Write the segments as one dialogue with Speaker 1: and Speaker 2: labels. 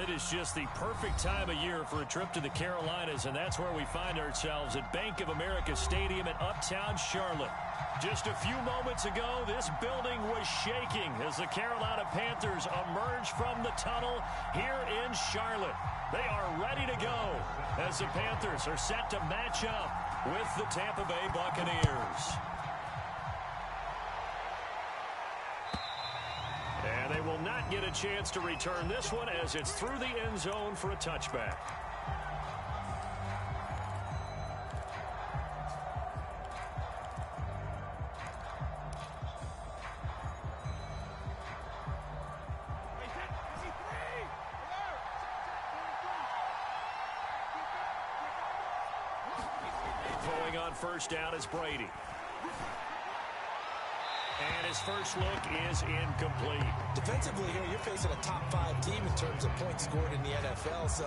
Speaker 1: it is just the perfect time of year for a trip to the Carolinas, and that's where we find ourselves at Bank of America Stadium in Uptown Charlotte. Just a few moments ago, this building was shaking as the Carolina Panthers emerged from the tunnel here in Charlotte. They are ready to go as the Panthers are set to match up with the Tampa Bay Buccaneers. And they will not get a chance to return this one as it's through the end zone for a touchback. Throwing on first down is Brady. And his first look is incomplete.
Speaker 2: Defensively here, you're facing a top-5 team in terms of points scored in the NFL. So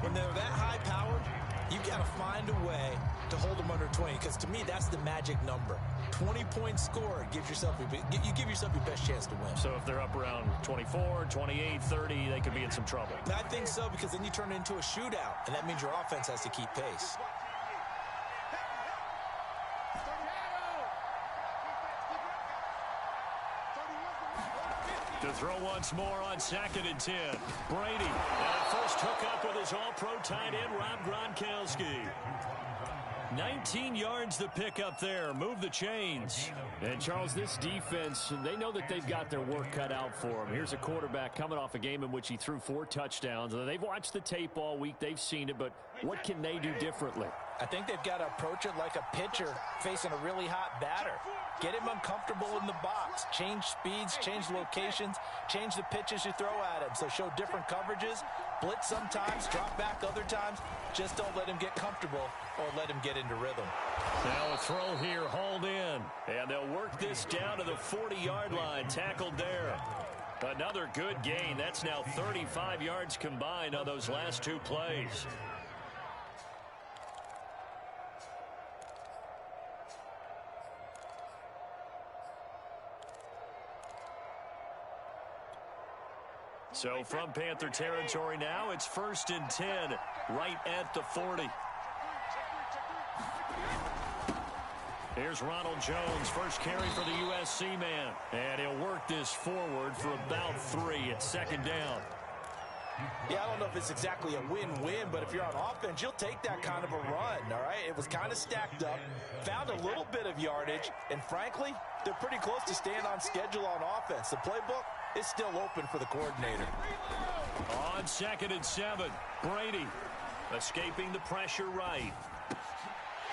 Speaker 2: when they're that high-powered, you got to find a way to hold them under 20. Because to me, that's the magic number. 20 points scored gives yourself you give yourself your best chance to win.
Speaker 1: So if they're up around 24, 28, 30, they could be in some trouble.
Speaker 2: I think so, because then you turn it into a shootout, and that means your offense has to keep pace.
Speaker 1: To throw once more on 2nd and 10. Brady. And first hookup with his all-pro tight end, Rob Gronkowski. 19 yards to pick up there. Move the chains.
Speaker 3: And, Charles, this defense, they know that they've got their work cut out for them. Here's a quarterback coming off a game in which he threw 4 touchdowns. They've watched the tape all week. They've seen it, but what can they do differently?
Speaker 2: I think they've got to approach it like a pitcher facing a really hot batter. Get him uncomfortable in the box. Change speeds, change locations, change the pitches you throw at him. So show different coverages, blitz sometimes, drop back other times. Just don't let him get comfortable or let him get into rhythm.
Speaker 1: Now a throw here, hauled in. And they'll work this down to the 40-yard line, tackled there. Another good gain. That's now 35 yards combined on those last 2 plays. So from Panther territory now, it's 1st and 10, right at the 40. Here's Ronald Jones, first carry for the USC man. And he'll work this forward for about 3 at 2nd down.
Speaker 2: Yeah, I don't know if it's exactly a win-win, but if you're on offense, you'll take that kind of a run, all right? It was kind of stacked up, found a little bit of yardage, and frankly, they're pretty close to staying on schedule on offense. The playbook is still open for the coordinator.
Speaker 1: On 2nd and 7, Brady escaping the pressure right.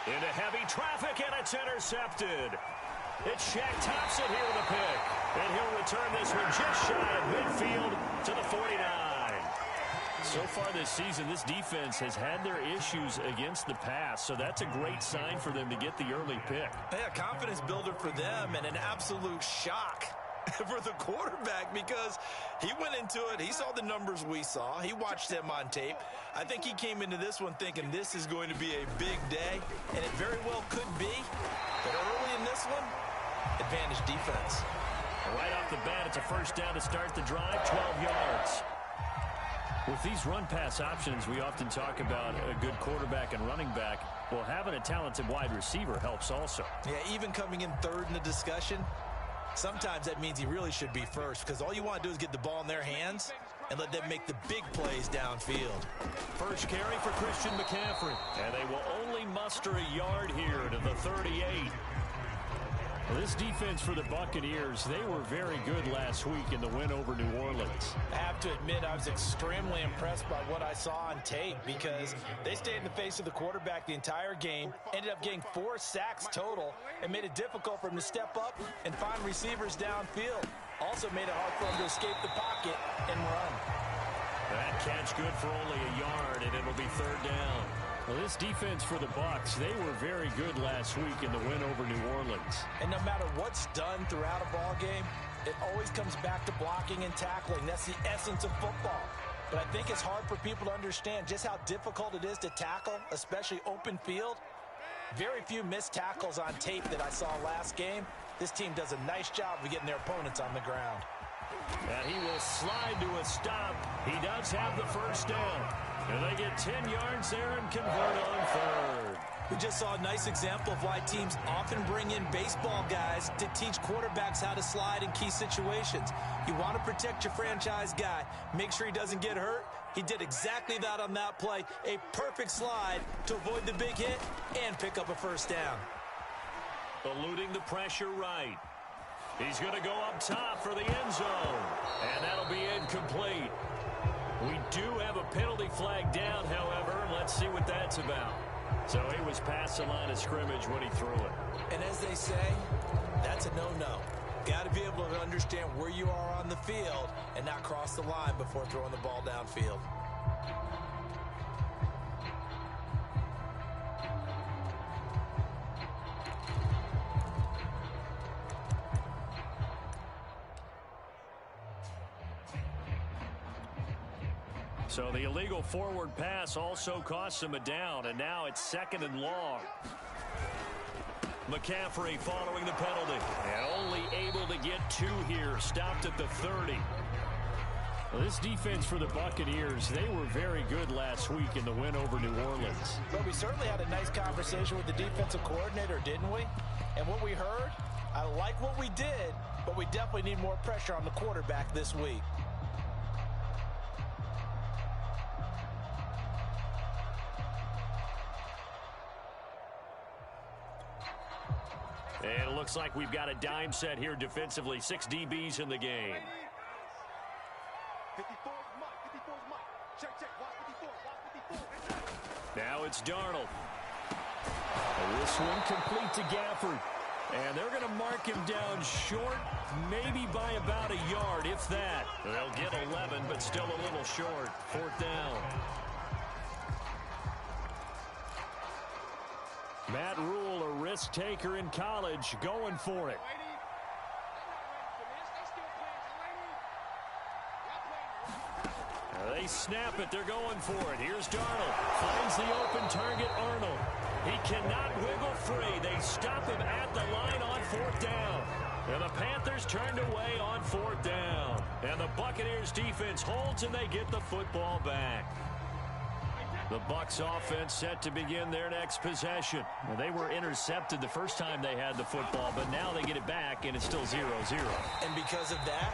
Speaker 1: Into heavy traffic, and it's intercepted. It's Shaq Thompson here with a pick. And he'll return this one just shy of midfield to the 49. So far this season, this defense has had their issues against the pass, so that's a great sign for them to get the early pick.
Speaker 2: Yeah, confidence builder for them and an absolute shock for the quarterback because he went into it. He saw the numbers we saw. He watched them on tape. I think he came into this one thinking this is going to be a big day, and it very well could be. But early in this one, advantage defense.
Speaker 1: Right off the bat, it's a first down to start the drive, 12 yards. With these run-pass options, we often talk about a good quarterback and running back. Well, having a talented wide receiver helps also.
Speaker 2: Yeah, even coming in 3rd in the discussion, sometimes that means he really should be first because all you want to do is get the ball in their hands and let them make the big plays downfield.
Speaker 1: First carry for Christian McCaffrey. And they will only muster a yard here to the 38. Well, this defense for the Buccaneers, they were very good last week in the win over New Orleans.
Speaker 2: I have to admit, I was extremely impressed by what I saw on tape because they stayed in the face of the quarterback the entire game, ended up getting 4 sacks total, and made it difficult for him to step up and find receivers downfield. Also made it hard for him to escape the pocket and run.
Speaker 1: That catch good for only a yard, and it'll be 3rd down. Well, this defense for the Bucs, they were very good last week in the win over New Orleans.
Speaker 2: And no matter what's done throughout a ball game, it always comes back to blocking and tackling. That's the essence of football. But I think it's hard for people to understand just how difficult it is to tackle, especially open field. Very few missed tackles on tape that I saw last game. This team does a nice job of getting their opponents on the ground.
Speaker 1: And he will slide to a stop. He does have the first down. And they get 10 yards there and convert on third.
Speaker 2: We just saw a nice example of why teams often bring in baseball guys to teach quarterbacks how to slide in key situations. You want to protect your franchise guy. Make sure he doesn't get hurt. He did exactly that on that play. A perfect slide to avoid the big hit and pick up a first down.
Speaker 1: Eluding the pressure right. He's going to go up top for the end zone. And that'll be incomplete. We do have a penalty flag down, however. Let's see what that's about. So he was past the line of scrimmage when he threw it.
Speaker 2: And as they say, that's a no-no. Got to be able to understand where you are on the field and not cross the line before throwing the ball downfield.
Speaker 1: So the illegal forward pass also cost him a down, and now it's 2nd and long. McCaffrey following the penalty. And only able to get 2 here. Stopped at the 30.
Speaker 3: Well, this defense for the Buccaneers, they were very good last week in the win over New Orleans.
Speaker 4: But we certainly had a nice conversation with the defensive coordinator, didn't we? And what we heard, I like what we did, but we definitely need more pressure on the quarterback this week.
Speaker 1: And it looks like we've got a dime set here defensively. 6 DBs in the game. Now it's Darnold.
Speaker 3: This one complete to Gafford.
Speaker 1: And they're going to mark him down short, maybe by about a yard, if that. They'll get 11, but still a little short. 4th down. Matt Rule, a risk taker in college, going for it. They snap it. They're going for it. Here's Darnold. Finds the open target, Arnold. He cannot wiggle free. They stop him at the line on 4th down. And the Panthers turned away on 4th down. And the Buccaneers defense holds, and they get the football back. The Bucs offense set to begin their next possession.
Speaker 3: Well, they were intercepted the first time they had the football, but now they get it back, and it's still 0-0.
Speaker 2: And because of that,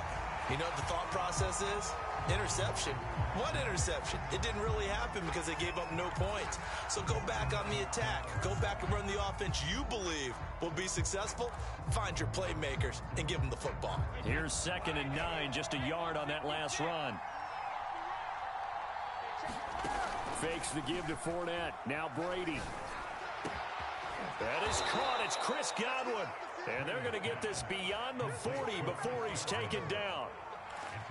Speaker 2: you know what the thought process is? Interception. What interception? It didn't really happen because they gave up no points. So go back on the attack. Go back and run the offense you believe will be successful. Find your playmakers and give them the football.
Speaker 1: Here's 2nd and 9, just a yard on that last run. Fakes the give to Fournette. Now Brady. That is caught. It's Chris Godwin. And they're going to get this beyond the 40 before he's taken down.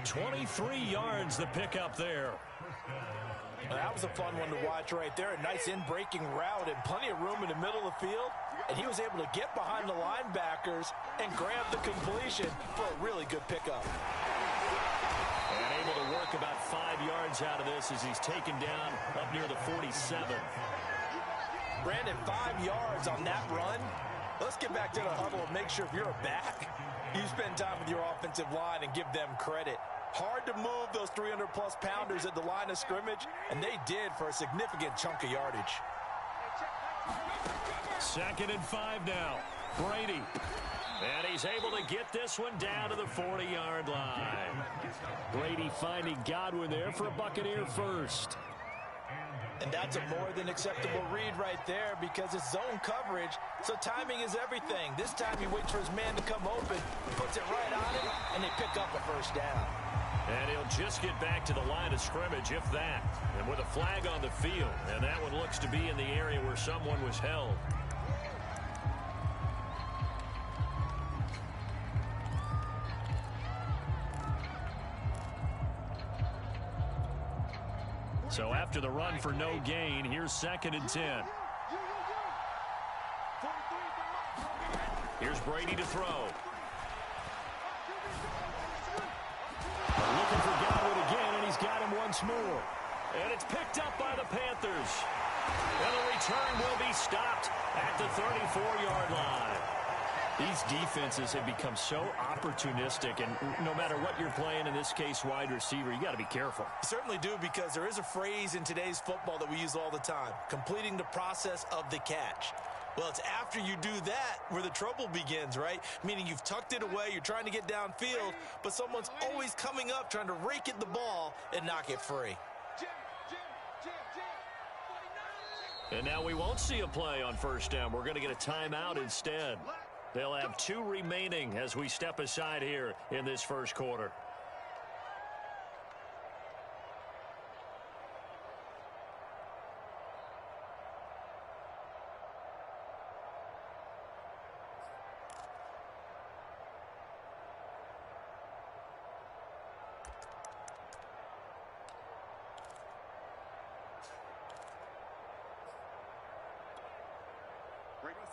Speaker 1: 23 yards the pickup there.
Speaker 4: That was a fun one to watch right there. A nice in-breaking route and plenty of room in the middle of the field. And he was able to get behind the linebackers and grab the completion for a really good pickup.
Speaker 1: And able to work about 5 yards out of this as he's taken down up near the 47.
Speaker 4: Brandon, 5 yards on that run. Let's get back to the huddle and make sure if you're a back, you spend time with your offensive line and give them credit. Hard to move those 300-plus pounders at the line of scrimmage, and they did for a significant chunk of yardage.
Speaker 1: 2nd and 5 now. Brady. And he's able to get this one down to the 40-yard line.
Speaker 3: Brady finding Godwin there for a Buccaneer first.
Speaker 4: And that's a more than acceptable read right there because it's zone coverage, so timing is everything. This time he waits for his man to come open, puts it right on him, and they pick up a first down.
Speaker 1: And he'll just get back to the line of scrimmage, if that. And with a flag on the field, and that one looks to be in the area where someone was held. So after the run for no gain, here's 2nd and 10. Here's Brady to throw. Looking for Godwin again, and he's got him once more. And it's picked up by the Panthers. And the return will be stopped at the 34-yard line.
Speaker 3: These defenses have become so opportunistic, and no matter what you're playing, in this case wide receiver, you got to be careful.
Speaker 4: You certainly do, because there is a phrase in today's football that we use all the time: completing the process of the catch. Well, it's after you do that where the trouble begins, right? Meaning you've tucked it away, you're trying to get downfield, but someone's always coming up trying to rake at the ball and knock it free.
Speaker 3: And now we won't see a play on first down. We're going to get a timeout instead. They'll have 2 remaining as we step aside here in this first quarter.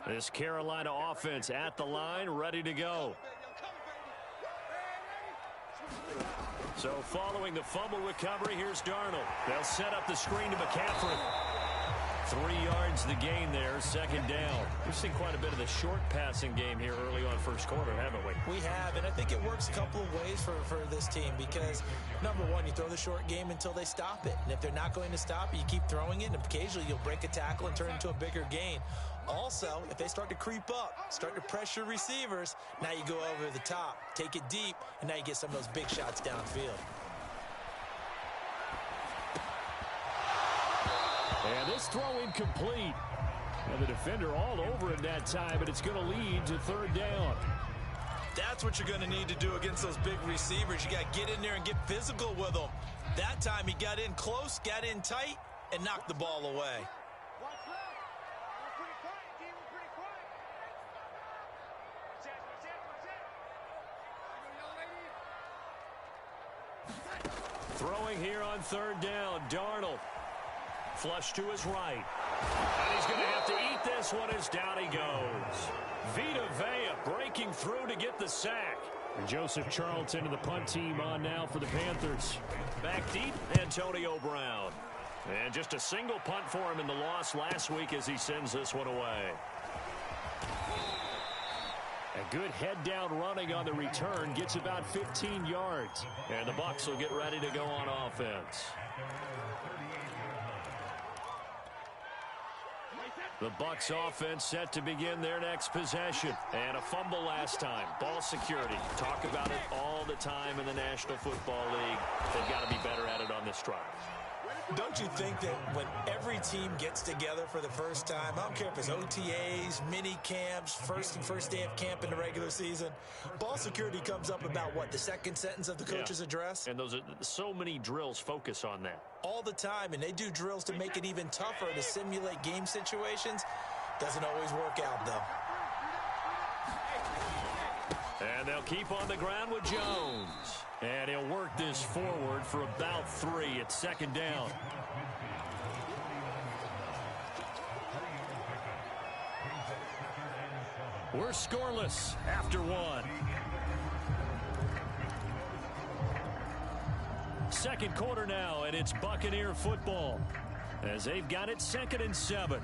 Speaker 3: This Carolina offense at the line, ready to go. So following the fumble recovery, here's Darnold. They'll set up the screen to McCaffrey. 3 yards the gain there, second down. We've seen quite a bit of the short passing game here early on first quarter, haven't we?
Speaker 4: We have, and I think it works a couple of ways for this team, because, number one, you throw the short game until they stop it. And if they're not going to stop it, you keep throwing it, and occasionally you'll break a tackle and turn it into a bigger gain. Also, if they start to creep up, start to pressure receivers, now you go over the top, take it deep, and now you get some of those big shots downfield.
Speaker 3: And this throw incomplete. And the defender all over it that time, but it's going to lead to third down.
Speaker 4: That's what you're going to need to do against those big receivers. You got to get in there and get physical with them. That time he got in close, got in tight, and knocked the ball away.
Speaker 3: Throwing here on third down, Darnold. Flush to his right. And he's going to have to eat this one as down he goes. Vita Vea breaking through to get the sack. And Joseph Charlton and the punt team on now for the Panthers. Back deep, Antonio Brown. And just a single punt for him in the loss last week as he sends this one away. A good head-down running on the return, gets about 15 yards. And the Bucs will get ready to go on offense. The Bucs offense set to begin their next possession. And a fumble last time. Ball security. Talk about it all the time in the National Football League. They've got to be better at it on this drive.
Speaker 4: Don't you think that when every team gets together for the first time, I don't care if it's OTAs, mini camps, first day of camp in the regular season, ball security comes up about what, the second sentence of the coach's address?
Speaker 3: And those are so many drills focus on that.
Speaker 4: All the time, and they do drills to make it even tougher to simulate game situations. Doesn't always work out, though.
Speaker 3: And they'll keep on the ground with Jones. And he'll work this forward for about 3. It's second down. We're scoreless after 1. Second quarter now, and it's Buccaneer football as they've got it 2nd and 7.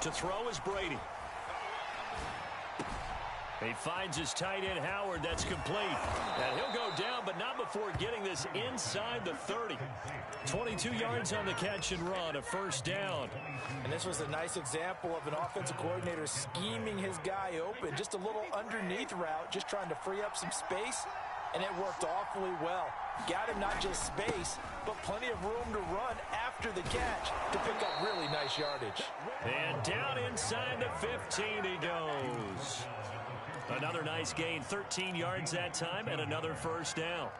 Speaker 3: To throw is Brady. He finds his tight end, Howard. That's complete. And he'll go down, but not before getting this inside the 30. 22 yards on the catch and run, a first down.
Speaker 4: And this was a nice example of an offensive coordinator scheming his guy open. Just a little underneath route, just trying to free up some space. And it worked awfully well. Got him not just space, but plenty of room to run after the catch to pick up really nice yardage.
Speaker 3: And down inside the 15 he goes. Another nice gain, 13 yards that time, and another first down.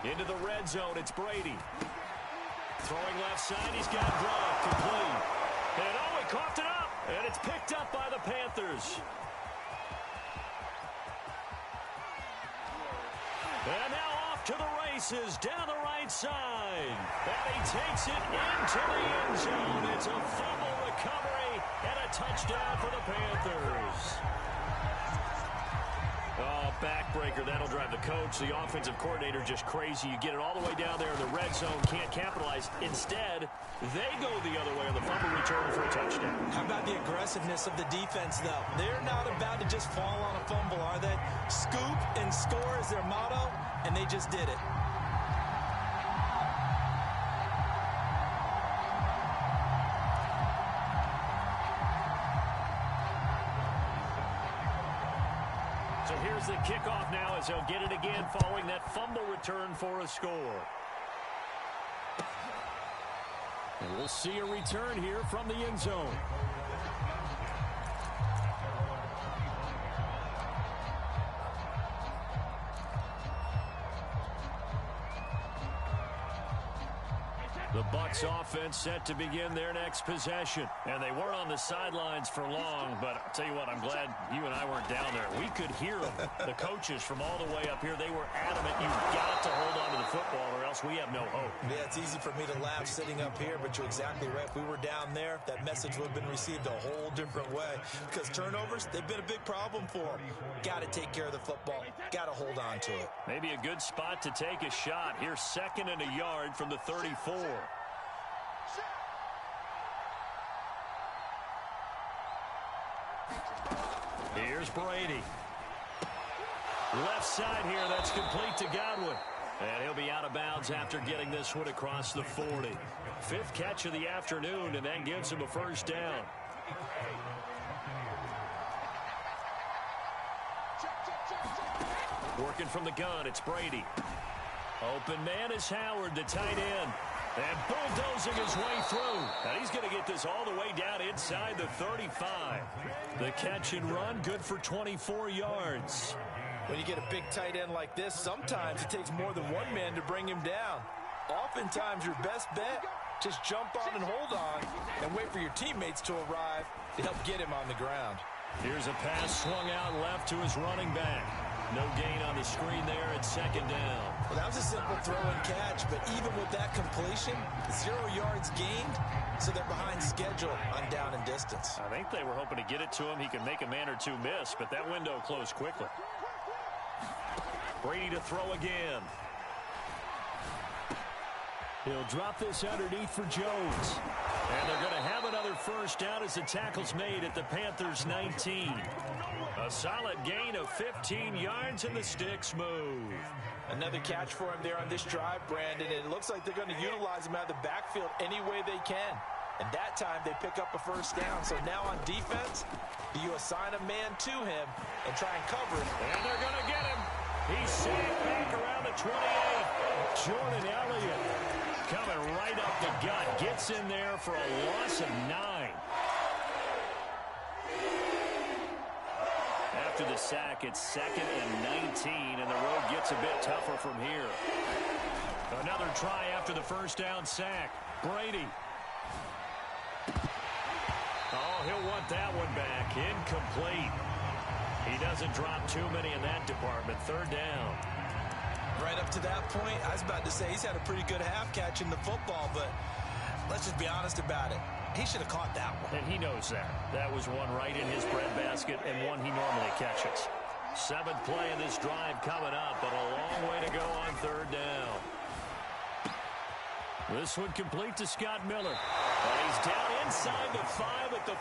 Speaker 3: Into the red zone, it's Brady. Throwing left side, he's got Gronk, complete. And oh, he coughed it up, and it's picked up by the Panthers. And now off to the races down the right side. And he takes it into the end zone. It's a fumble recovery and a touchdown for the Panthers. Oh, backbreaker. That'll drive the coach, the offensive coordinator, just crazy. You get it all the way down there in the red zone, can't capitalize. Instead, they go the other way on the fumble return for a touchdown.
Speaker 4: How about the aggressiveness of the defense, though? They're not about to just fall on a fumble, are they? Scoop and score is their motto, and they just did it.
Speaker 3: So here's the kickoff now as they'll get it again following that fumble return for a score. And we'll see a return here from the end zone. The Bucs offense set to begin their next possession. And they weren't on the sidelines for long, but I'll tell you what, I'm glad you and I weren't down there. We could hear them. The coaches from all the way up here, they were adamant. You've got to hold on to the football or else we have no hope.
Speaker 4: Yeah, it's easy for me to laugh sitting up here, but you're exactly right. If we were down there, that message would have been received a whole different way. Because turnovers, they've been a big problem for them. Got to take care of the football. Got to hold on to it.
Speaker 3: Maybe a good spot to take a shot. Here's 2nd and a yard from the 34. Here's Brady. Left side here, that's complete to Godwin. And he'll be out of bounds after getting this one across the 40. 5th catch of the afternoon, and that gives him a first down. Working from the gun, it's Brady. Open man is Howard, the tight end. And bulldozing his way through. And he's going to get this all the way down inside the 35. The catch and run, good for 24 yards.
Speaker 4: When you get a big tight end like this, sometimes it takes more than one man to bring him down. Oftentimes, your best bet, just jump on and hold on and wait for your teammates to arrive to help get him on the ground.
Speaker 3: Here's a pass swung out left to his running back. No gain on the screen there at 2nd down.
Speaker 4: Well, that was a simple throw and catch, but even with that completion, 0 yards gained, so they're behind schedule on down and distance.
Speaker 3: I think they were hoping to get it to him. He could make a man or two miss, but that window closed quickly. Brady to throw again. He'll drop this underneath for Jones. And they're going to have another first down as the tackle's made at the Panthers' 19. A solid gain of 15 yards, and the sticks move.
Speaker 4: Another catch for him there on this drive, Brandon. And it looks like they're going to utilize him out of the backfield any way they can. And that time they pick up a first down. So now on defense, do you assign a man to him and try and cover him?
Speaker 3: And they're going to get him. He's safe back around the 28. Jordan Elliott coming right up the gut. Gets in there for a loss of 9. After the sack, it's 2nd and 19, and the road gets a bit tougher from here. Another try after the first down sack. Brady. Oh, he'll want that one back. Incomplete. He doesn't drop too many in that department. 3rd down.
Speaker 4: Right up to that point, I was about to say he's had a pretty good half catching the football, but let's just be honest about it. He should have caught that one.
Speaker 3: And he knows that. That was one right in his breadbasket and one he normally catches. 7th play of this drive coming up, but a long way to go on 3rd down. This one complete to Scott Miller. And he's down inside the 5 at the...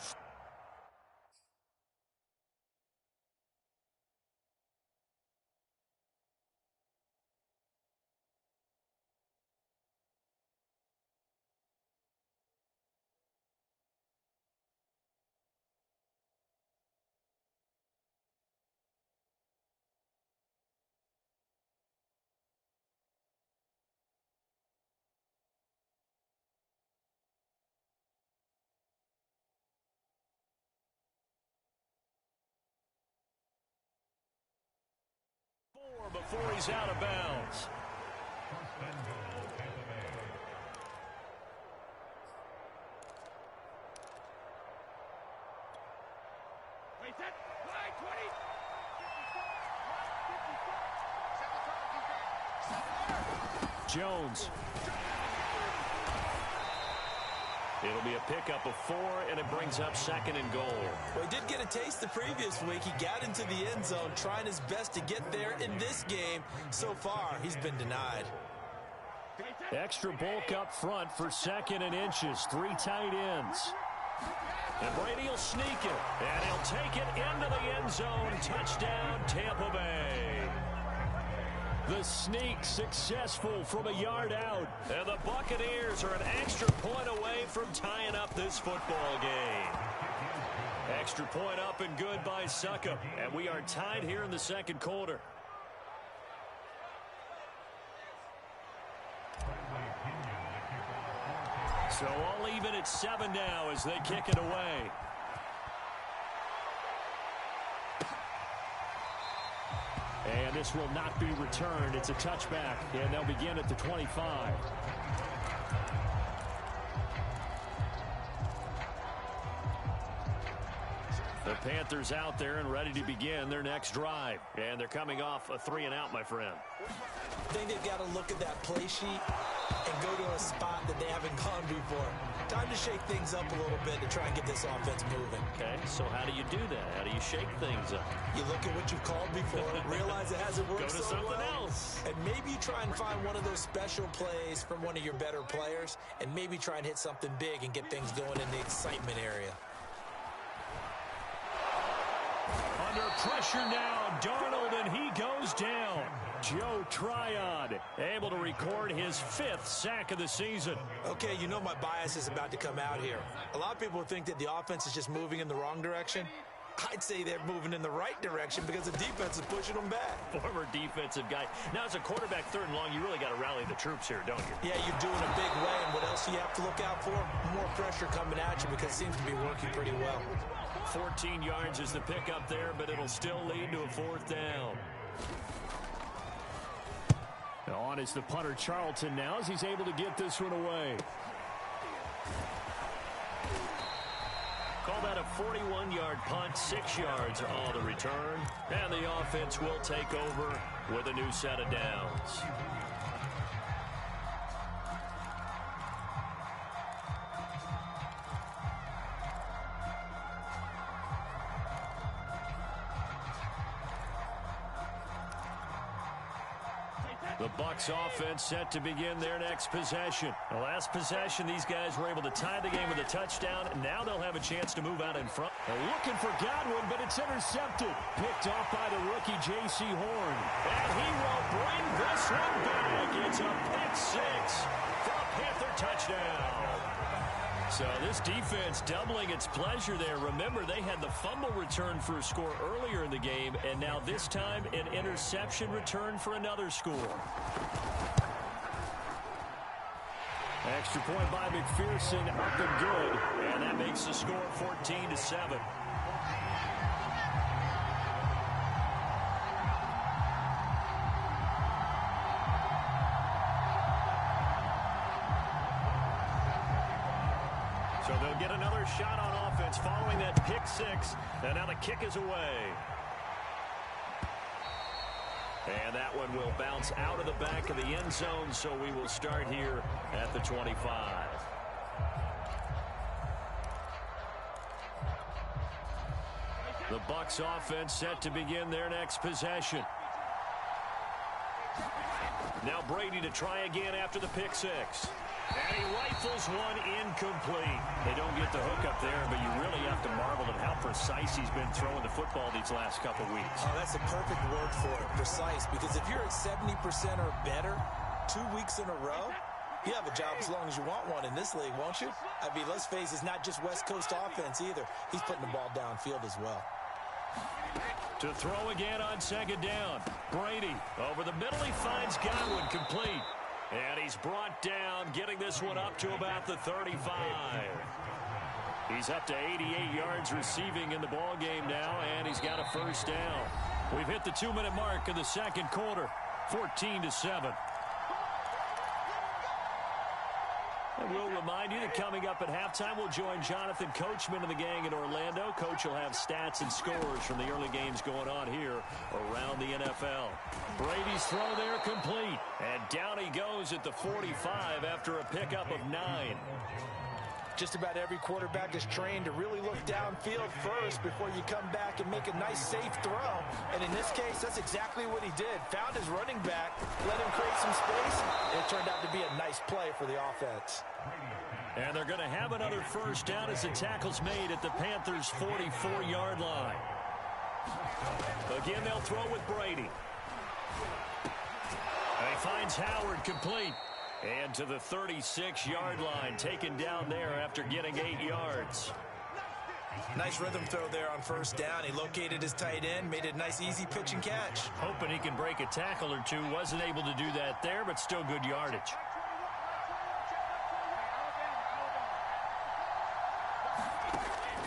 Speaker 3: before he's out of bounds. Jones. It'll be a pickup of 4, and it brings up 2nd and goal.
Speaker 4: Well, he did get a taste the previous week. He got into the end zone, trying his best to get there in this game. So far, he's been denied.
Speaker 3: Extra bulk up front for 2nd and inches. 3 tight ends. And Brady will sneak it, and he'll take it into the end zone. Touchdown, Tampa Bay. The sneak successful from a yard out. And the Buccaneers are an extra point away from tying up this football game. Extra point up and good by Succop. And we are tied here in the second quarter. So all even at 7 now as they kick it away. And this will not be returned. It's a touchback, and they'll begin at the 25. The Panthers out there and ready to begin their next drive. And they're coming off a 3-and-out, my friend.
Speaker 4: I think they've got to look at that play sheet and go to a spot that they haven't gone before. Time to shake things up a little bit to try and get this offense moving.
Speaker 3: Okay, so how do you do that? How do you shake things up?
Speaker 4: You look at what you've called before, realize it hasn't worked
Speaker 3: so
Speaker 4: well.
Speaker 3: Go to something else.
Speaker 4: And maybe you try and find one of those special plays from one of your better players, and maybe try and hit something big and get things going in the excitement area.
Speaker 3: Under pressure now, Darnold, and he goes down. Joe Tryon able to record his 5th sack of the season.
Speaker 4: Okay, you know my bias is about to come out here. A lot of people think that the offense is just moving in the wrong direction. I'd say they're moving in the right direction because the defense is pushing them back.
Speaker 3: Former defensive guy. Now, as a quarterback 3rd and long, you really got to rally the troops here, don't you?
Speaker 4: Yeah, you're doing a big way, and what else do you have to look out for? More pressure coming at you because it seems to be working pretty well.
Speaker 3: 14 yards is the pickup there, but it'll still lead to a 4th down. On is the punter, Charlton, now as he's able to get this one away. Call that a 41-yard punt, 6 yards on the return. And the offense will take over with a new set of downs. The Bucs offense set to begin their next possession. The last possession, these guys were able to tie the game with a touchdown. And now they'll have a chance to move out in front. They're looking for Godwin, but it's intercepted. Picked off by the rookie J.C. Horn. And he will bring this one back. It's a pick 6 for a Panther touchdown. So this defense doubling its pleasure there. Remember, they had the fumble return for a score earlier in the game, and now this time an interception return for another score. Extra point by McPherson, up and good, and that makes the score 14-7. So they'll get another shot on offense following that pick 6. And now the kick is away. And that one will bounce out of the back of the end zone, so we will start here at the 25. The Bucs offense set to begin their next possession. Now Brady to try again after the pick 6. And he rifles one incomplete. They don't get the hook up there, but you really have to marvel at how precise he's been throwing the football these last couple weeks.
Speaker 4: Oh, that's a perfect word for it, precise, because if you're at 70% or better 2 weeks in a row, you have a job as long as you want one in this league, won't you? I mean, let's face it, it's not just West Coast offense either. He's putting the ball downfield as well.
Speaker 3: To throw again on 2nd down. Brady over the middle. He finds Godwin complete. And he's brought down, getting this one up to about the 35. He's up to 88 yards receiving in the ball game now, and he's got a 1st down. We've hit the 2-minute mark of the second quarter, 14-7. I will remind you that coming up at halftime, we'll join Jonathan Coachman and the gang in Orlando. Coach will have stats and scores from the early games going on here around the NFL. Brady's throw there complete. And down he goes at the 45 after a pickup of 9.
Speaker 4: Just about every quarterback is trained to really look downfield first before you come back and make a nice, safe throw. And in this case, that's exactly what he did. Found his running back, let him create some space, and it turned out to be a nice play for the offense.
Speaker 3: And they're going to have another first down as the tackle's made at the Panthers' 44-yard line. Again, they'll throw with Brady. And he finds Howard complete. And to the 36-yard line, taken down there after getting 8 yards.
Speaker 2: Nice rhythm throw there on first down. He located his tight end, made a nice easy pitch and catch.
Speaker 3: Hoping he can break a tackle or two. Wasn't able to do that there, but still good yardage.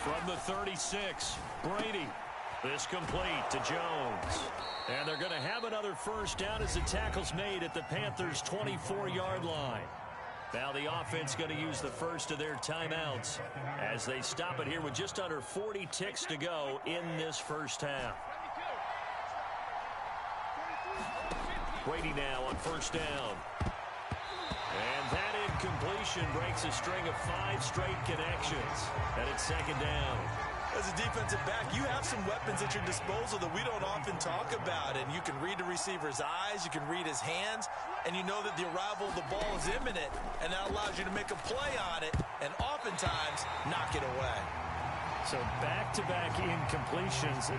Speaker 3: From the 36, Brady. This complete to Jones. And they're going to have another first down as the tackle's made at the Panthers' 24-yard line. Now the offense going to use the first of their timeouts as they stop it here with just under 40 ticks to go in this first half. Brady now on first down. And that incompletion breaks a string of 5 straight connections. And it's second down.
Speaker 2: As a defensive back, you have some weapons at your disposal that we don't often talk about. And you can read the receiver's eyes, you can read his hands, and you know that the arrival of the ball is imminent, and that allows you to make a play on it and oftentimes knock it away.
Speaker 3: So back-to-back incompletions.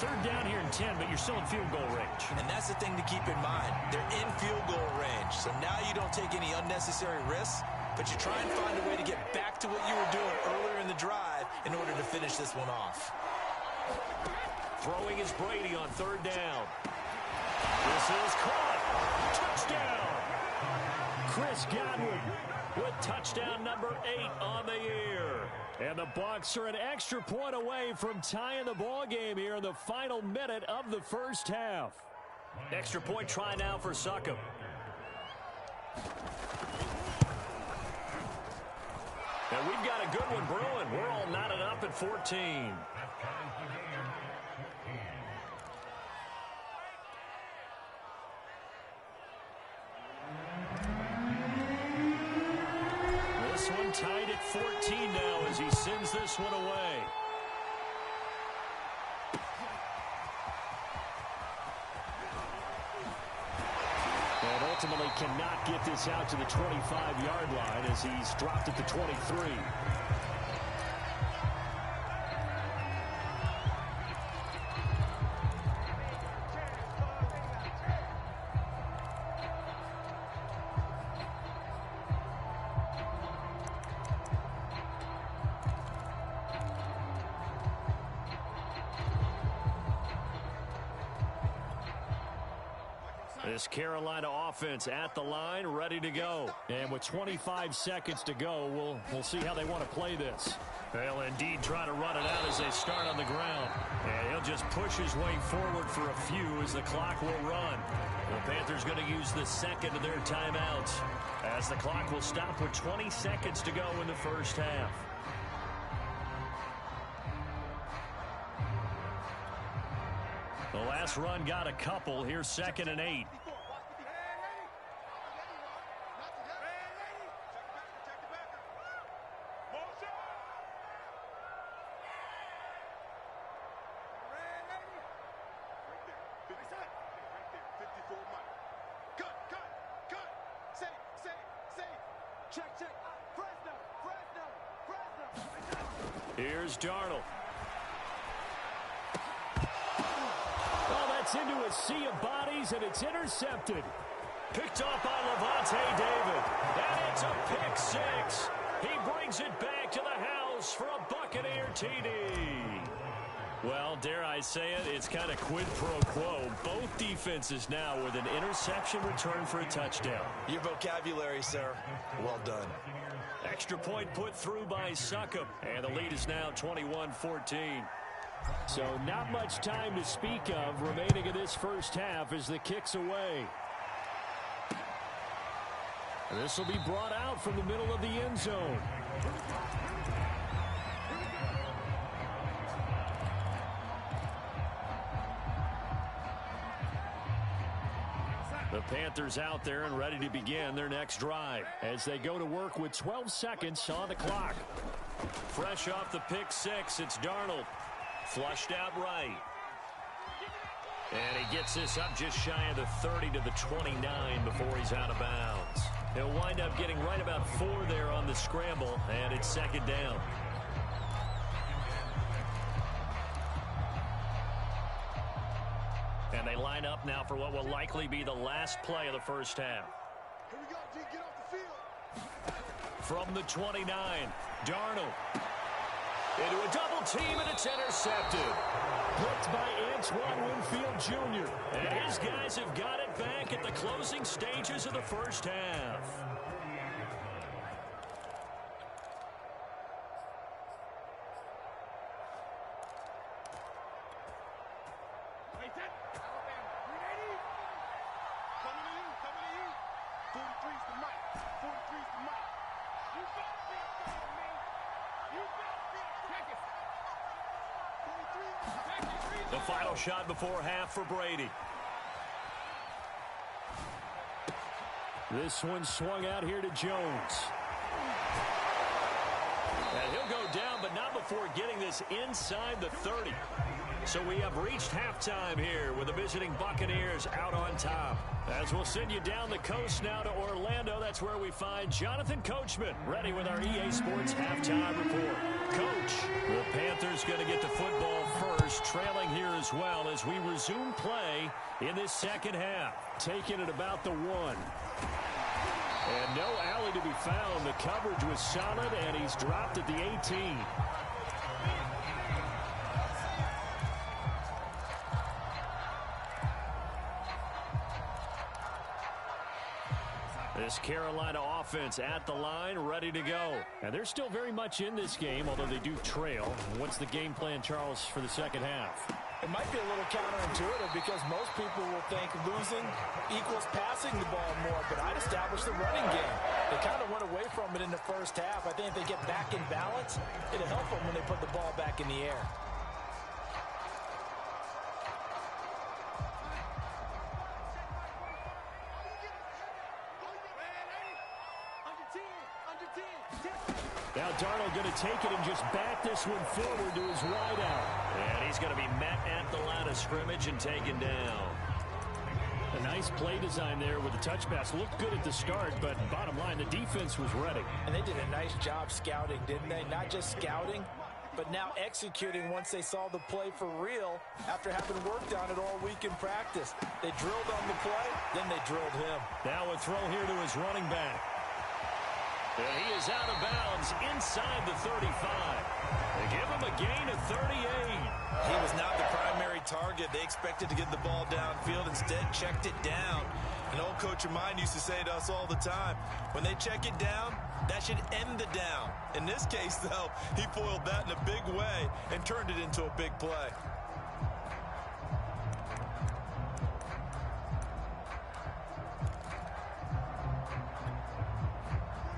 Speaker 3: Third down here in 10, but you're still in field goal range.
Speaker 2: And that's the thing to keep in mind. They're in field goal range. So now you don't take any unnecessary risks, but you try and find a way to get back to what you were doing earlier in the drive in order to finish this one off.
Speaker 3: Throwing is Brady on third down. This is caught. Touchdown. Chris Godwin with touchdown number 8 on the year. And the Bucs are an extra point away from tying the ball game here in the final minute of the first half. Extra point try now for Succop. And we've got a good one brewing. We're all knotted up at 14. This one tied at 14 now as he sends this one away. And ultimately cannot get this out to the 25-yard line as he's dropped at the 23. This Carolina offense at the line, ready to go. And with 25 seconds to go, we'll see how they want to play this. They'll indeed try to run it out as they start on the ground. And he'll just push his way forward for a few as the clock will run. The Panthers going to use the second of their timeouts as the clock will stop with 20 seconds to go in the first half. The last run got a couple. Here's 2nd and 8. Here's Darnold. Into a sea of bodies, and it's intercepted. Picked off by Lavonte David. And it's a pick 6. He brings it back to the house for a Buccaneer TD. Well, dare I say it, it's kind of quid pro quo. Both defenses now with an interception return for a touchdown.
Speaker 2: Your vocabulary, sir. Well done.
Speaker 3: Extra point put through by Succop, and the lead is now 21-14. So not much time to speak of remaining in this first half as the kick's away. This will be brought out from the middle of the end zone. The Panthers out there and ready to begin their next drive as they go to work with 12 seconds on the clock. Fresh off the pick six, it's Darnold. Flushed out right. And he gets this up just shy of the 30 to the 29 before he's out of bounds. He'll wind up getting right about 4 there on the scramble, and it's second down. And they line up now for what will likely be the last play of the first half.
Speaker 5: Here we go, G, get off the field.
Speaker 3: From the 29, Darnold. Into a double team, and it's intercepted. Blocked by Antoine Winfield Jr. And his guys have got it back at the closing stages of the first half. The final shot before half for Brady. This one swung out here to Jones. And he'll go down, but not before getting this inside the 30. So we have reached halftime here with the visiting Buccaneers out on top. As we'll send you down the coast now to Orlando, that's where we find Jonathan Coachman ready with our EA Sports halftime report. Coach, the Panthers going to get the football first, trailing here as well as we resume play in this second half. Taking it about the 1. And no alley to be found. The coverage was solid, and he's dropped at the 18. This Carolina offense at the line, ready to go. And they're still very much in this game, although they do trail. What's the game plan, Charles, for the second half?
Speaker 4: It might be a little counterintuitive because most people will think losing equals passing the ball more, but I'd establish the running game. They kind of went away from it in the first half. I think if they get back in balance, it'll help them when they put the ball back in the air.
Speaker 3: Now Darnold going to take it and just back this one forward to his wideout. And he's going to be met at the line of scrimmage and taken down. A nice play design there with the touch pass. Looked good at the start, but bottom line, the defense was ready.
Speaker 4: And they did a nice job scouting, didn't they? Not just scouting, but now executing once they saw the play for real after having worked on it all week in practice. They drilled on the play, then they drilled him.
Speaker 3: Now a throw here to his running back. And he is out of bounds inside the 35. They give him a gain of 38.
Speaker 2: He was not the primary target. They expected to get the ball downfield. Instead, checked it down. An old coach of mine used to say to us all the time, when they check it down, that should end the down. In this case, though, he foiled that in a big way and turned it into a big play.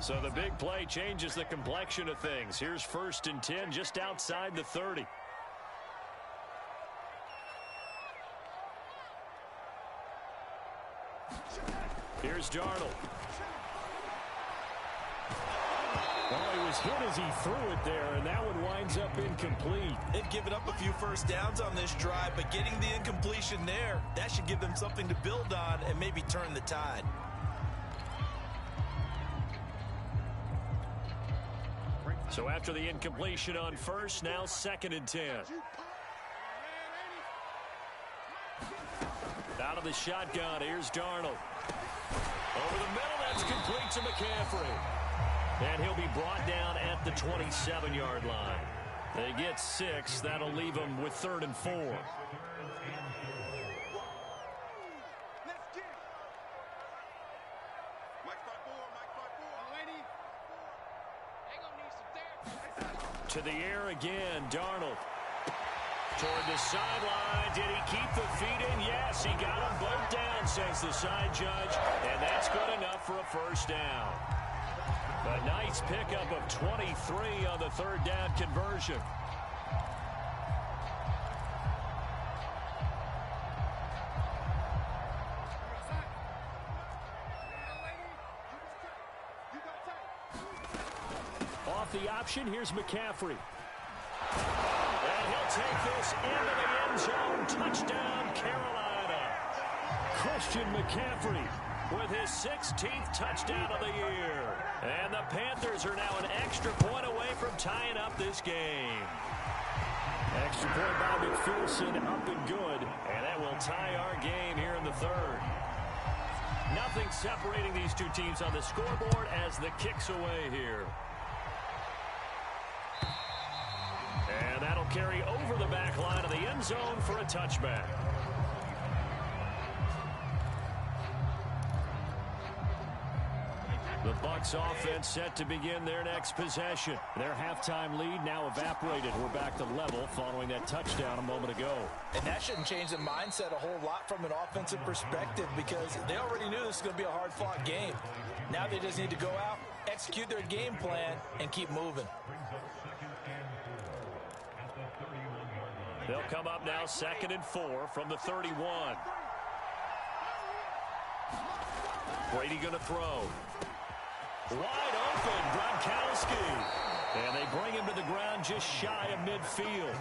Speaker 3: So the big play changes the complexion of things. Here's 1st and 10 just outside the 30. Here's Darnold. Oh, he was hit as he threw it there, and that one winds up incomplete.
Speaker 2: They've given up a few first downs on this drive, but getting the incompletion there, that should give them something to build on and maybe turn the tide.
Speaker 3: So after the incompletion on 1st, now 2nd and 10. Out of the shotgun, here's Darnold. Over the middle, that's complete to McCaffrey. And he'll be brought down at the 27-yard line. They get 6. That'll leave them with 3rd and 4. To the air again, Darnold.
Speaker 1: toward the sideline. Did he keep the feet in? Yes, he got them both down, says the side judge. And that's good enough for a first down. A nice pickup of 23 on the third down conversion. Off the option, here's McCaffrey. And he'll take this into the end zone. Touchdown, Carolina. Christian McCaffrey with his 16th touchdown of the year. And the Panthers are now an extra point away from tying up this game. Extra point by McPherson, up and good. And that will tie our game here in the third. Nothing separating these two teams on the scoreboard as the kick's away here. And that'll carry over the back line of the end zone for a touchback. The Bucs offense set to begin their next possession. Their halftime lead now evaporated. We're back to level following that touchdown a moment ago.
Speaker 4: And that shouldn't change the mindset a whole lot from an offensive perspective because they already knew this was going to be a hard-fought game. Now they just need to go out, execute their game plan, and keep moving.
Speaker 1: They'll come up now 2nd and 4 from the 31. Brady going to throw. Wide open, Gronkowski. And they bring him to the ground just shy of midfield.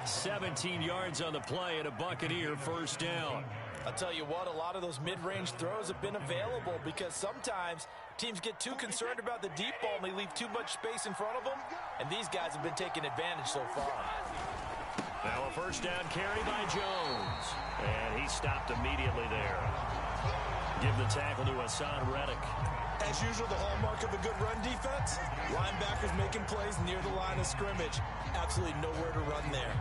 Speaker 1: 17 yards on the play and a Buccaneer first down.
Speaker 4: I'll tell you what, a lot of those mid-range throws have been available because sometimes teams get too concerned about the deep ball and they leave too much space in front of them. And these guys have been taking advantage so far.
Speaker 1: Now a first down carry by Jones. And he stopped immediately there. Give the tackle to Hassan Reddick.
Speaker 2: As usual, the hallmark of a good run defense, linebackers making plays near the line of scrimmage. Absolutely nowhere to run there.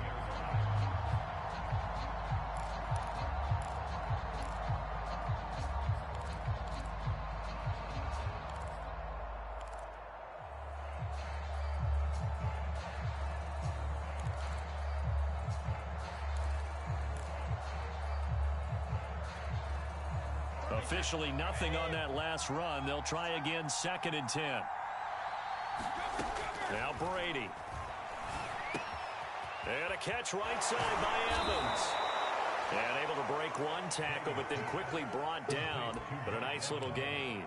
Speaker 1: Officially nothing on that last run. They'll try again 2nd and 10. Now Brady. And a catch right side by Evans. And able to break one tackle, but then quickly brought down. But a nice little gain.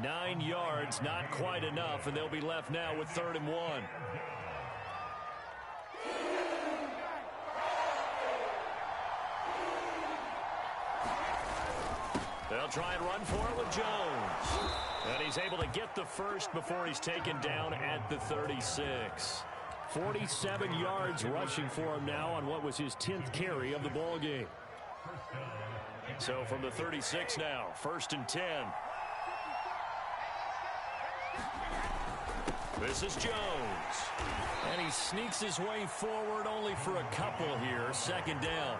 Speaker 1: 9 yards, not quite enough, and they'll be left now with 3rd and 1. They'll try and run for it with Jones. And he's able to get the first before he's taken down at the 36. 47 yards rushing for him now on what was his 10th carry of the ball game. So from the 36 now, 1st and 10. This is Jones. And he sneaks his way forward only for a couple here. 2nd down.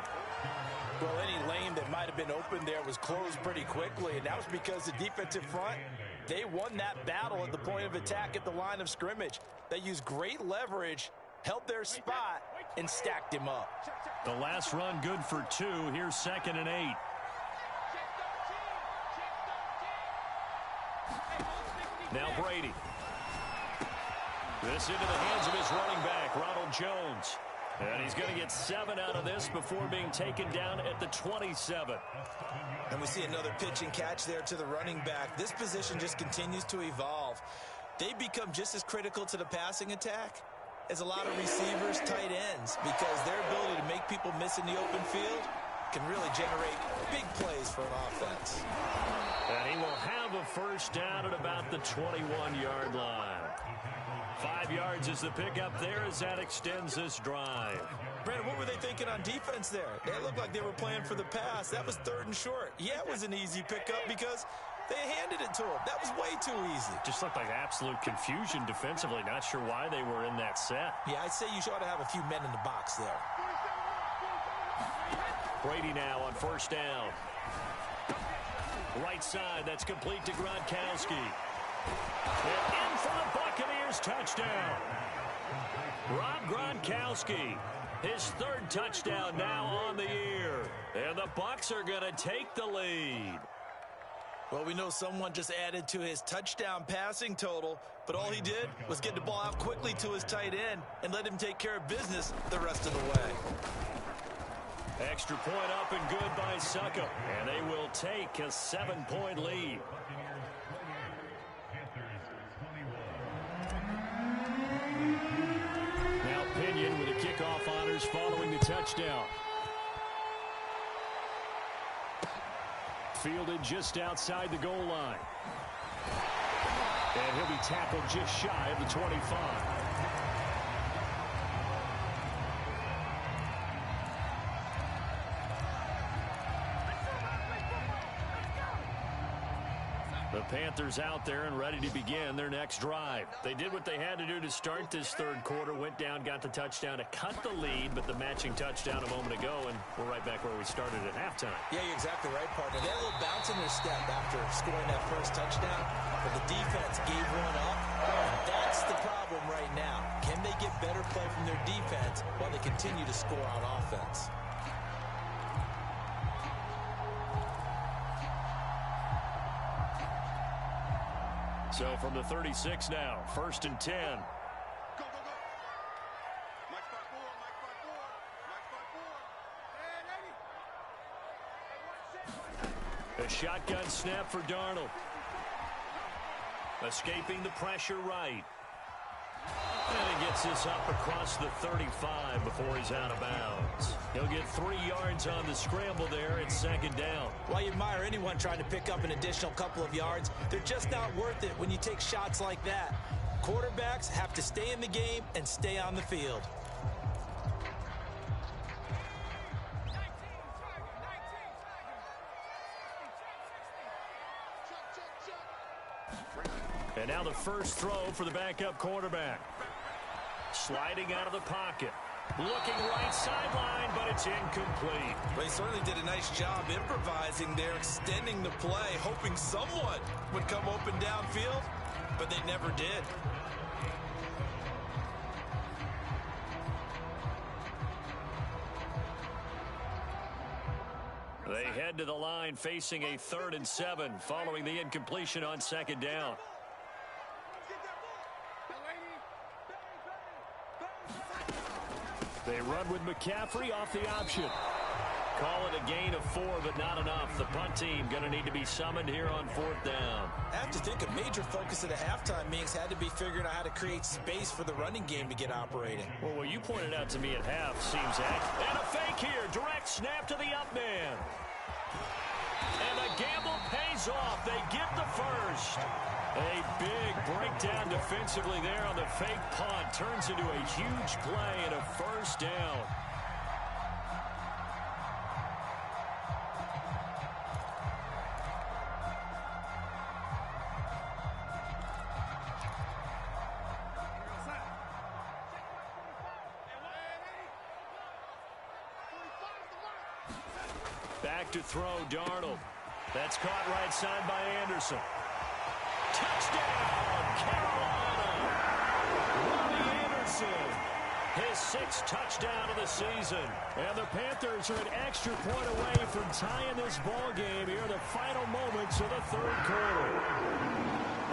Speaker 4: Well, any lane that might have been open there was closed pretty quickly, and that was because the defensive front, they won that battle at the point of attack at the line of scrimmage. They used great leverage, held their spot, and stacked him up.
Speaker 1: The last run good for 2. Here's 2nd and 8. Now Brady. This into the hands of his running back, Ronald Jones. And he's going to get 7 out of this before being taken down at the 27.
Speaker 2: And we see another pitch and catch there to the running back. This position just continues to evolve. They become just as critical to the passing attack as a lot of receivers, tight ends, because their ability to make people miss in the open field can really generate big plays for an offense.
Speaker 1: And he will have a first down at about the 21-yard line. 5 yards is the pickup there as that extends this drive.
Speaker 2: Brandon, what were they thinking on defense there? They looked like they were playing for the pass. That was 3rd and short. Yeah, it was an easy pickup because they handed it to him. That was way too easy.
Speaker 1: Just looked like absolute confusion defensively. Not sure why they were in that set.
Speaker 2: Yeah, I'd say you ought to have a few men in the box there.
Speaker 1: Brady now on 1st down. Right side, that's complete to Gronkowski. And in for the Buccaneers touchdown.
Speaker 3: Rob Gronkowski, his third touchdown now on the year. And the Bucs are going to take the lead.
Speaker 2: Well, we know someone just added to his touchdown passing total, but all he did was get the ball out quickly to his tight end and let him take care of business the rest of the way.
Speaker 3: Extra point up and good by Succop, and they will take a 7-point lead. Now Pinion with the kickoff honors following the touchdown. Fielded just outside the goal line. And he'll be tackled just shy of the 25. The Panthers out there and ready to begin their next drive. They did what they had to do to start this third quarter, went down, got the touchdown to cut the lead, but the matching touchdown a moment ago, and we're right back where we started at halftime.
Speaker 4: Yeah, you're exactly right, partner. They had a little bounce in their step after scoring that first touchdown, but the defense gave one up. That's the problem right now. Can they get better play from their defense while they continue to score on offense?
Speaker 3: So from the 36 now, 1st and 10.
Speaker 5: Go, go, go. Mike 5-4, Mike 5-4, Mike 5-4.
Speaker 3: A shotgun snap for Darnold. Escaping the pressure right. And he gets this up across the 35 before he's out of bounds. He'll get 3 yards on the scramble there at 2nd down.
Speaker 4: Well, I admire anyone trying to pick up an additional couple of yards. They're just not worth it when you take shots like that. Quarterbacks have to stay in the game and stay on the field.
Speaker 3: And now the first throw for the backup quarterback. Sliding out of the pocket. Looking right sideline, but it's incomplete.
Speaker 2: They certainly did a nice job improvising there, extending the play, hoping someone would come open downfield, but they never did.
Speaker 3: They head to the line facing a 3rd and 7 following the incompletion on 2nd down. They run with McCaffrey off the option. Call it a gain of 4, but not enough. The punt team going to need to be summoned here on 4th down.
Speaker 4: I have to think a major focus at the halftime meetings had to be figuring out how to create space for the running game to get operating.
Speaker 3: Well, what you pointed out to me at half seems accurate. And a fake here. Direct snap to the up man. And the gamble pays off. They get the first. A big breakdown defensively there on the fake punt. Turns into a huge play and a 1st down. Back to throw, Darnold. That's caught right side by Anderson. Touchdown, Carolina! Robbie Anderson, his 6th touchdown of the season. And the Panthers are an extra point away from tying this ball game here in the final moments of the 3rd quarter.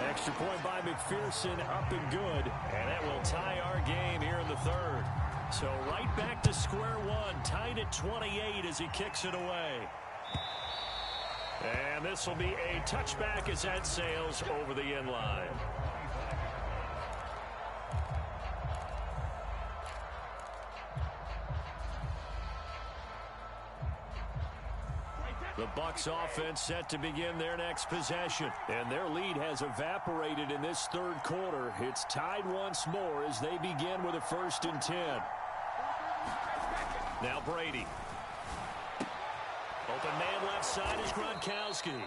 Speaker 3: Extra point by McPherson, up and good. And that will tie our game here in the 3rd. So right back to square one, tied at 28 as he kicks it away. And this will be a touchback as that sails over the end line. The Bucs offense set to begin their next possession. And their lead has evaporated in this 3rd quarter. It's tied once more as they begin with a 1st and 10. Now Brady. Open man left side is Gronkowski.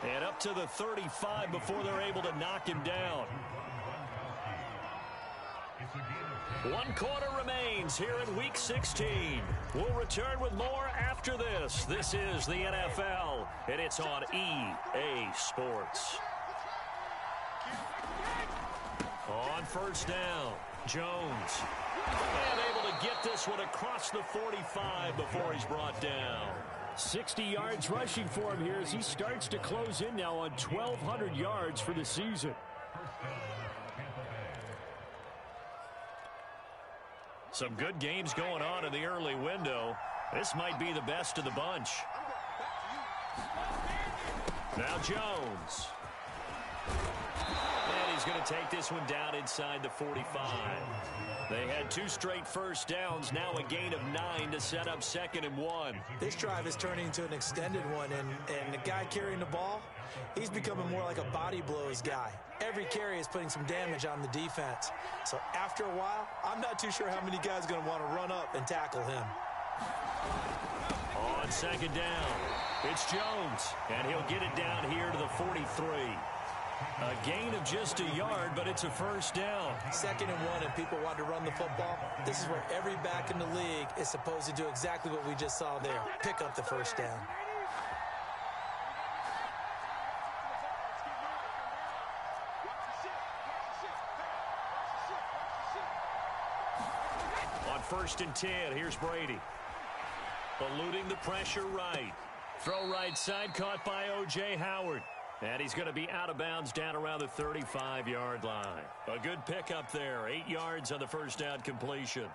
Speaker 3: And up to the 35 before they're able to knock him down. 1 quarter remains here in Week 16. We'll return with more after this. This is the NFL, and it's on EA Sports. On first down, Jones. And able to get this one across the 45 before he's brought down. 60 yards rushing for him here as he starts to close in now on 1,200 yards for the season. Some good games going on in the early window. This might be the best of the bunch. Now Jones. And he's going to take this one down inside the 45. They had 2 straight first downs, now a gain of 9 to set up 2nd and 1.
Speaker 4: This drive is turning into an extended one, and the guy carrying the ball, he's becoming more like a body blows guy. Every carry is putting some damage on the defense. So after a while, I'm not too sure how many guys are going to want to run up and tackle him.
Speaker 3: On 2nd down, it's Jones, and he'll get it down here to the 43. A gain of just a yard, but it's a first down.
Speaker 4: 2nd and 1, and people want to run the football. This is where every back in the league is supposed to do exactly what we just saw there. Pick up the first down.
Speaker 3: On 1st and 10, here's Brady. Eluding the pressure right. Throw right side, caught by O.J. Howard. And he's going to be out of bounds down around the 35-yard line. A good pickup there. 8 yards on the first down completion.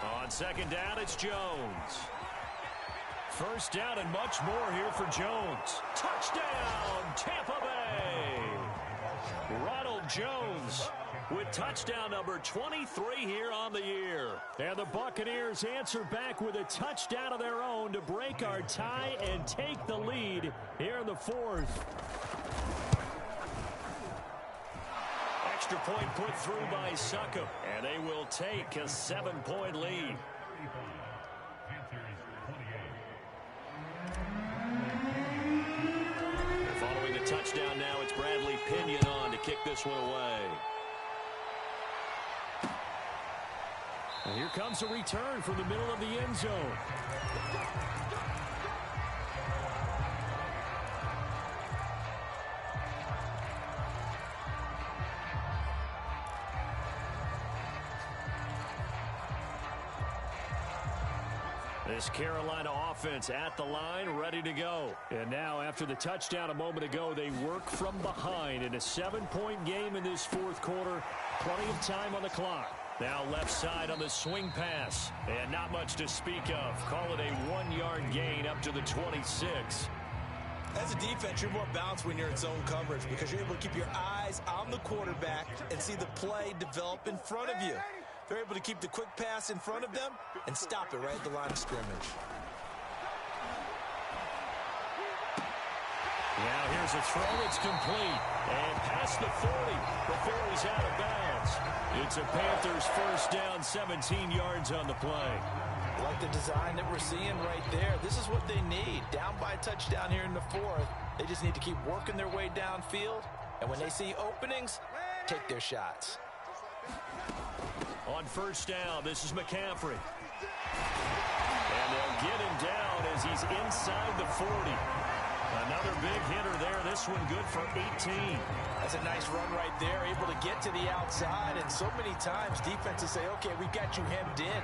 Speaker 3: On 2nd down, it's Jones. First down and much more here for Jones. Touchdown, Tampa Bay. Ronald Jones with touchdown number 23 here on the year. And the Buccaneers answer back with a touchdown of their own to break our tie and take the lead here in the 4th. Extra point put through by Succop, and they will take a 7-point lead. Following the touchdown now, it's Bradley Pinion on to kick this one away. And here comes a return from the middle of the end zone. This Carolina offense at the line, ready to go. And now, after the touchdown a moment ago, they work from behind in a 7-point game in this 4th quarter. Plenty of time on the clock. Now left side on the swing pass. And not much to speak of. Call it a 1-yard gain up to the 26.
Speaker 4: As a defense, you're more balanced when you're in zone coverage because you're able to keep your eyes on the quarterback and see the play develop in front of you. They're able to keep the quick pass in front of them and stop it right at the line of scrimmage.
Speaker 3: Now here's a throw. It's complete. And past the 40 before he's out of bounds. It's a Panthers first down, 17 yards on the play.
Speaker 4: Like the design that we're seeing right there, this is what they need. Down by a touchdown here in the 4th. They just need to keep working their way downfield. And when they see openings, take their shots.
Speaker 3: On first down, this is McCaffrey. And they'll get him down as he's inside the 40. Another big hitter there. This one good for 18.
Speaker 4: That's a nice run right there, able to get to the outside. And so many times defenses say, okay, we got you hemmed in.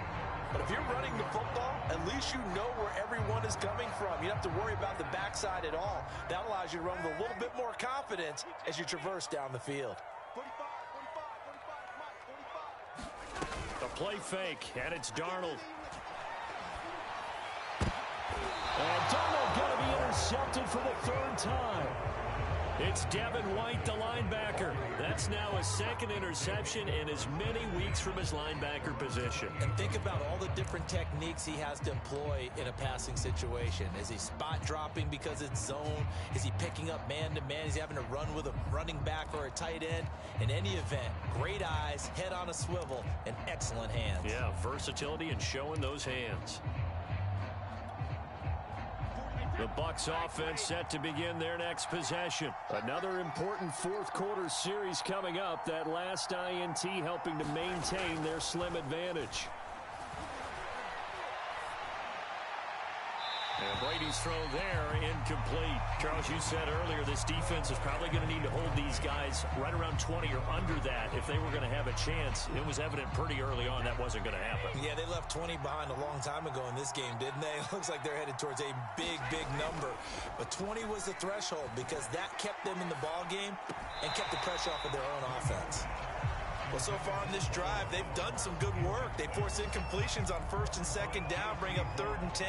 Speaker 4: But if you're running the football, at least you know where everyone is coming from. You don't have to worry about the backside at all. That allows you to run with a little bit more confidence as you traverse down the field.
Speaker 3: The play fake, and it's Darnold. And Darnold going to be intercepted for the 3rd time. It's Devin White, the linebacker. That's now a 2nd interception in as many weeks from his linebacker position.
Speaker 4: And think about all the different techniques he has to employ in a passing situation. Is he spot dropping because it's zone? Is he picking up man-to-man? Is he having to run with a running back or a tight end? In any event, great eyes, head on a swivel, and excellent hands.
Speaker 3: Yeah, versatility and showing those hands. The Bucs offense set to begin their next possession. Another important 4th quarter series coming up. That last INT helping to maintain their slim advantage. And Brady's throw there, incomplete. Charles, you said earlier this defense is probably going to need to hold these guys right around 20 or under that if they were going to have a chance. It was evident pretty early on that wasn't going to happen.
Speaker 2: Yeah, they left 20 behind a long time ago in this game, didn't they? It looks like they're headed towards a big, big number. But 20 was the threshold because that kept them in the ball game and kept the pressure off of their own offense. Well, so far in this drive, they've done some good work. They force incompletions on first and second down, bring up 3rd and 10.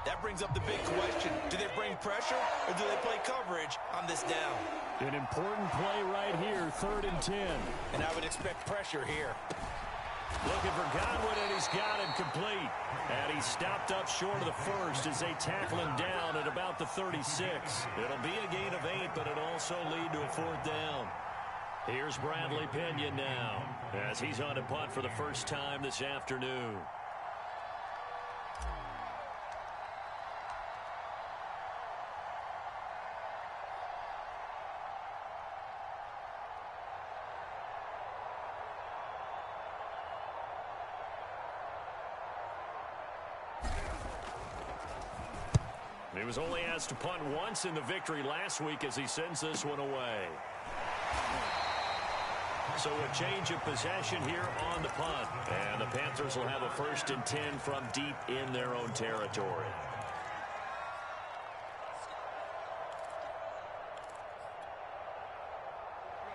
Speaker 2: That brings up the big question. Do they bring pressure or do they play coverage on this down?
Speaker 3: An important play right here, 3rd and 10.
Speaker 2: And I would expect pressure here.
Speaker 3: Looking for Godwin, and he's got him complete. And he stopped up short of the first as they tackle him down at about the 36. It'll be a gain of 8, but it'll also lead to a 4th down. Here's Bradley Pena now as he's on to punt for the first time this afternoon. He was only asked to punt once in the victory last week as he sends this one away. So a change of possession here on the punt. And the Panthers will have a 1st and 10 from deep in their own territory.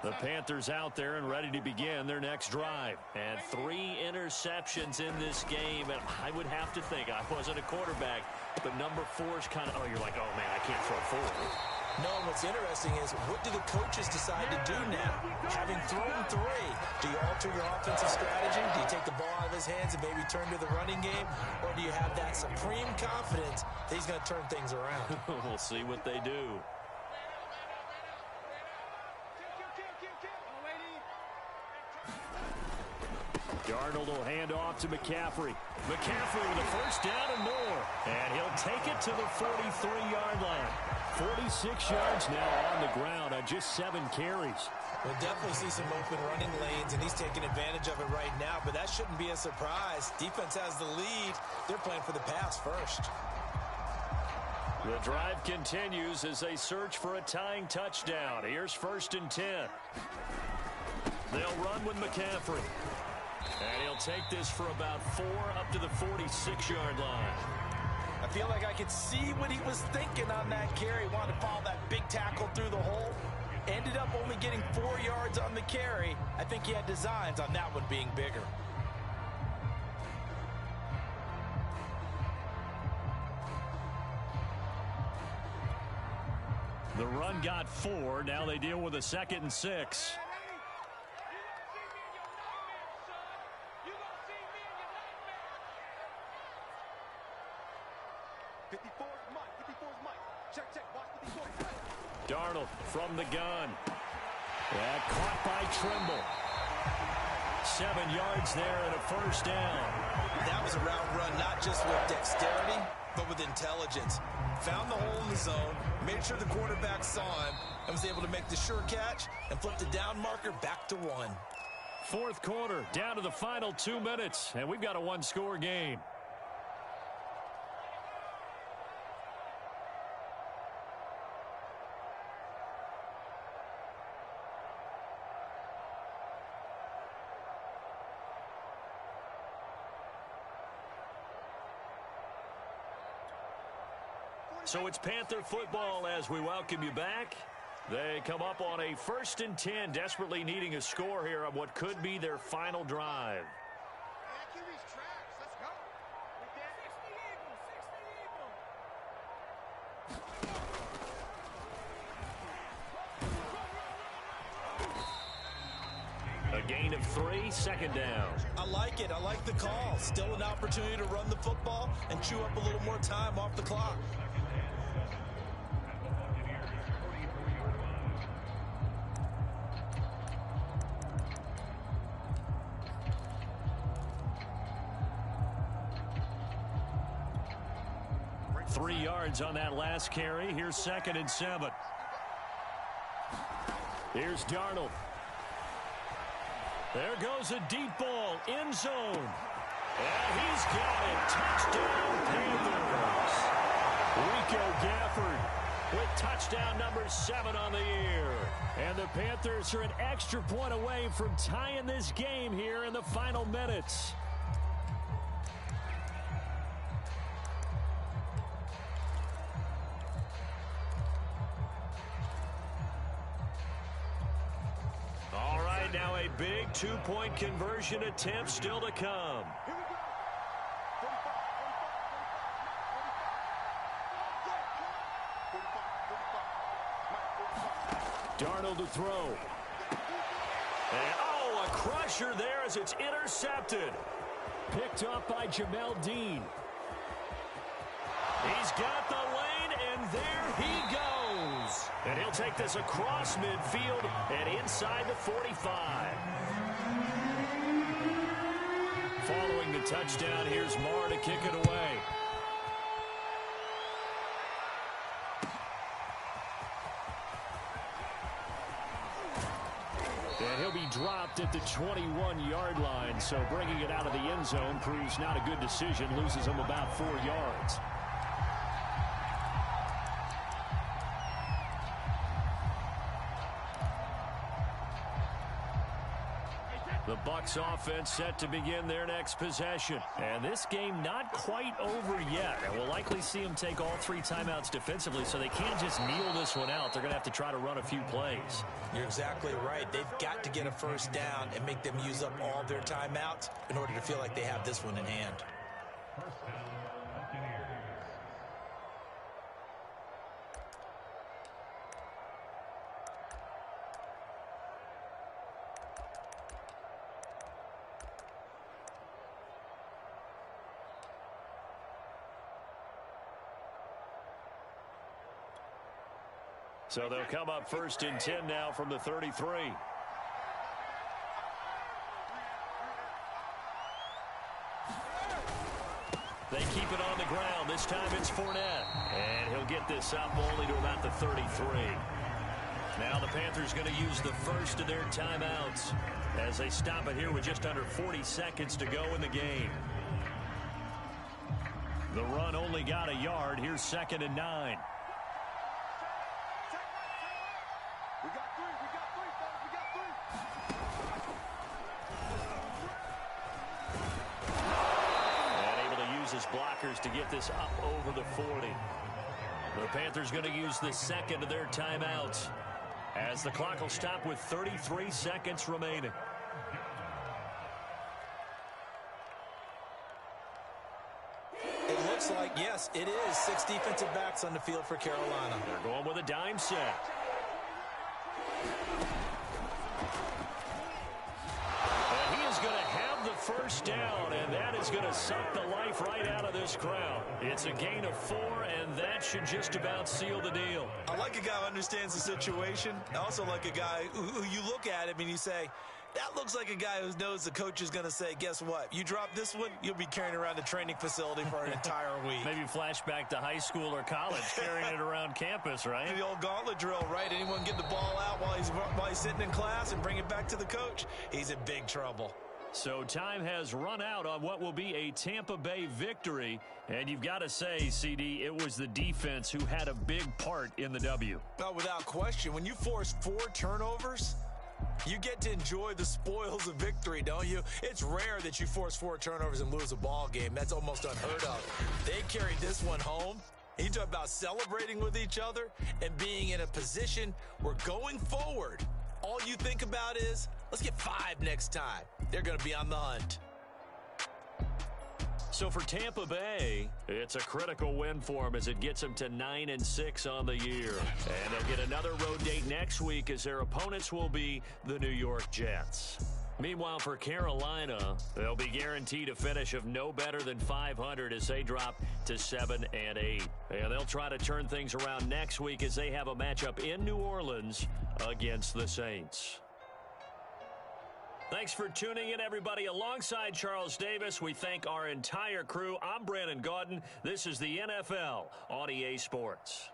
Speaker 3: The Panthers out there and ready to begin their next drive. And 3 interceptions in this game. And I would have to think, I wasn't a quarterback, but number 4 is kind of, you're like, oh, man, I can't throw 4.
Speaker 2: No, and what's interesting is what do the coaches decide to do now? Having thrown 3, do you alter your offensive strategy? Do you take the ball out of his hands and maybe turn to the running game? Or do you have that supreme confidence that he's going to turn things around?
Speaker 3: We'll see what they do. Darnold will hand off to McCaffrey. McCaffrey with a 1st down and more. And he'll take it to the 43-yard line. 46 yards now on the ground on just 7 carries.
Speaker 2: We'll definitely see some open running lanes, and he's taking advantage of it right now, but that shouldn't be a surprise. Defense has the lead. They're playing for the pass first.
Speaker 3: The drive continues as they search for a tying touchdown. Here's 1st and 10. They'll run with McCaffrey. And he'll take this for about 4 up to the 46-yard line.
Speaker 2: I feel like I could see what he was thinking on that carry. Wanted to follow that big tackle through the hole. Ended up only getting 4 yards on the carry. I think he had designs on that one being bigger.
Speaker 3: The run got 4. Now they deal with a 2nd and 6. Darnold from the gun. Yeah, caught by Trimble. 7 yards there and a 1st down.
Speaker 2: That was a route run, not just with dexterity, but with intelligence. Found the hole in the zone, made sure the quarterback saw him, and was able to make the sure catch and flip the down marker back to 1.
Speaker 3: 4th quarter, down to the final 2 minutes, and we've got a 1-score game. So it's Panther football as we welcome you back. They come up on a 1st and 10, desperately needing a score here on what could be their final drive. A gain of 3, 2nd down.
Speaker 2: I like it. I like the call. Still an opportunity to run the football and chew up a little more time off the clock.
Speaker 3: On that last carry. Here's 2nd and 7. Here's Darnold. There goes a deep ball, end zone. And he's got it. Touchdown, Panthers. Daniel Gafford with touchdown number 7 on the year. And the Panthers are an extra point away from tying this game here in the final minutes. All right, now a big two-point conversion attempt still to come.
Speaker 5: Here we go. 45.
Speaker 3: Darnold to throw. And, oh, a crusher there as it's intercepted. Picked up by Jamel Dean. He's got the lane, and there he goes. And he'll take this across midfield and inside the 45. Following the touchdown, here's Marr to kick it away. And he'll be dropped at the 21-yard line, so bringing it out of the end zone proves not a good decision, loses him about 4 yards. The Bucs offense set to begin their next possession. And this game not quite over yet. And we'll likely see them take all 3 timeouts defensively, so they can't just kneel this one out. They're going to have to try to run a few plays.
Speaker 4: You're exactly right. They've got to get a first down and make them use up all their timeouts in order to feel like they have this one in hand.
Speaker 3: So they'll come up 1st and 10 now from the 33. They keep it on the ground. This time it's Fournette. And he'll get this up only to about the 33. Now the Panthers going to use the first of their timeouts as they stop it here with just under 40 seconds to go in the game. The run only got a yard. Here's 2nd and 9.
Speaker 5: We got 3, fellas, we got 3.
Speaker 3: And able to use his blockers to get this up over the 40. The Panthers going to use the second of their timeouts as the clock will stop with 33 seconds remaining.
Speaker 4: It looks like, yes, it is 6 defensive backs on the field for Carolina.
Speaker 3: They're going with a dime set. And he is going to have the first down, and that is going to suck the life right out of this crowd. It's a gain of 4, and that should just about seal the deal.
Speaker 2: I like a guy who understands the situation. I also like a guy who you look at him and you say, that looks like a guy who knows the coach is going to say, guess what? You drop this one, you'll be carrying around the training facility for an entire week.
Speaker 3: Maybe flashback to high school or college, carrying it around campus, right?
Speaker 2: The old gauntlet drill, right? Anyone get the ball out while he's sitting in class and bring it back to the coach? He's in big trouble.
Speaker 3: So time has run out on what will be a Tampa Bay victory. And you've got to say, CD, it was the defense who had a big part in the W.
Speaker 2: Well, without question, when you force 4 turnovers, you get to enjoy the spoils of victory, don't you? It's rare that you force 4 turnovers and lose a ball game. That's almost unheard of. They carried this one home. You talk about celebrating with each other and being in a position where going forward, all you think about is, let's get 5 next time. They're going to be on the hunt.
Speaker 3: So for Tampa Bay, it's a critical win for them as it gets them to 9-6 on the year. And they'll get another road date next week as their opponents will be the New York Jets. Meanwhile, for Carolina, they'll be guaranteed a finish of no better than 500 as they drop to 7-8. And they'll try to turn things around next week as they have a matchup in New Orleans against the Saints. Thanks for tuning in, everybody. Alongside Charles Davis, we thank our entire crew. I'm Brandon Gaudin. This is the NFL on EA Sports.